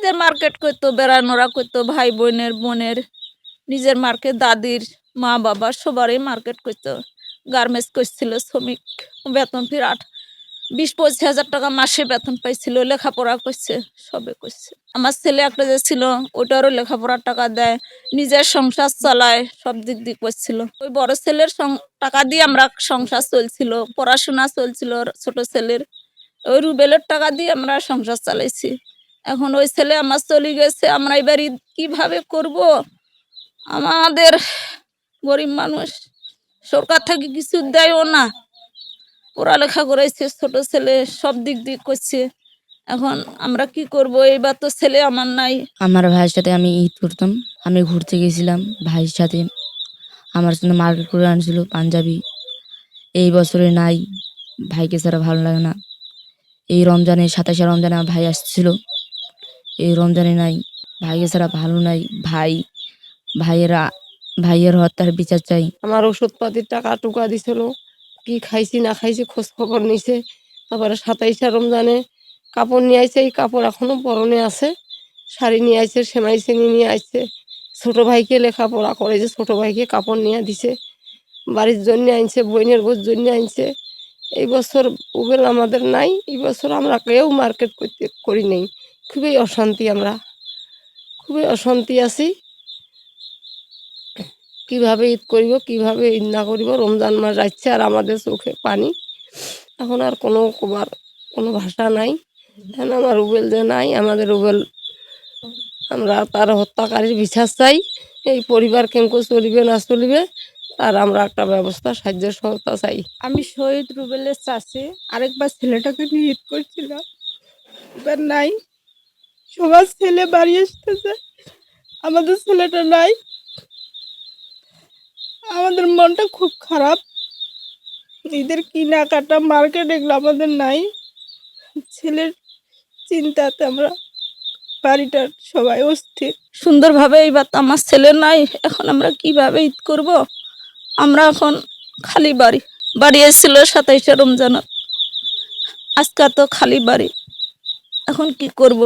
নিজের মার্কেট করতো, বেড়ানোরা করতো, ভাই বোনের নিজের মার্কেট, দাদির মা বাবা সবারই মার্কেট করতো। গার্মেন্টস করছিল, শ্রমিক, বেতন ফির 20-25 হাজার টাকা মাসে বেতন পাইছিল, লেখাপড়া করছে, সবে করছে। আমার ছেলে একটা যে ছিল ওটারও লেখাপড়ার টাকা দেয়, নিজের সংসার চালায়, সব দিক দিয়ে করছিল। ওই বড় ছেলের টাকা দিয়ে আমরা সংসার চলছিল, পড়াশোনা চলছিল ছোট ছেলের। ওই রুবেলের টাকা দিয়ে আমরা সংসার চালাইছি। এখন ওই ছেলে আমার চলে গেছে, আমরা এবার ঈদ কিভাবে করব? আমাদের গরিব মানুষ, সরকার থেকে কিছু দেয়ও না। পড়ালেখা করাইছে ছোট ছেলে, সব দিক দিয়ে করছে। এখন আমরা কি করব? এইবার তো ছেলে আমার নাই। আমার ভাইয়ের সাথে আমি ঈদ করতাম। আমি ঘুরতে গেছিলাম ভাইয়ের সাথে, আমার জন্য মার্কেট করে আনছিল পাঞ্জাবি। এই বছরে নাই, ভাইকে ছাড়া ভালো লাগে না। এই রমজানে 27শে রমজানে আমার ভাই আসছিল, এই রমজানে নাই, ভাইকে ছাড়া ভালো নাই। ভাইয়ের হত্যার বিচার চাই। আমার ওষুধপাতির টাকা টুকা দিছিল, কি খাইছি না খাইছি খোঁজ খবর নিছে। তারপরে 27শে রমজানে কাপড় নিয়ে আইছে, এই কাপড় এখনো পরনে আছে। শাড়ি নিয়ে আইছে, সেমাই চিনি নিয়ে আইছে। ছোট ভাইকে লেখাপড়া করে যে ছোট ভাইকে কাপড় নিয়ে দিছে, বাড়ির জন্য আনছে, বোনের বোর জন্য আনছে। এই বছর উবেল আমাদের নাই, এই বছর আমরা কেউ মার্কেট করি নেই। খুবই অশান্তি, আমরা খুবই অশান্তি আছি। কিভাবে ঈদ করিব, কিভাবে ঈদ না করিব? রমজান মাস যাচ্ছে আর আমাদের চোখে পানি। এখন আর কোনো ভাষা নাই। এখন আমার রুবেল যে নাই, আমাদের রুবেল, আমরা তার হত্যাকারীর বিচার চাই। এই পরিবার কেমন চলিবে না চলিবে তার আমরা একটা ব্যবস্থা, সাহায্য সহায়তা চাই। আমি শহীদ রুবেলের চাষি। আরেকবার ছেলেটাকে নিয়ে ঈদ করছিলাম, এবার নাই। সবার ছেলে বাড়ি আসতেছে, আমাদের ছেলেটা নাই। আমাদের মনটা খুব খারাপ। ঈদের কেনাকাটা, মার্কেট এগুলো আমাদের নাই। ছেলের চিন্তাতে আমরা বাড়িটার সবাই অস্থির। সুন্দরভাবে এইবার তো আমার ছেলে নাই, এখন আমরা কিভাবে ঈদ করব? আমরা এখন খালি বাড়ি এসেছিল 27শে রমজান, আজকে তো খালি বাড়ি। এখন কি করব?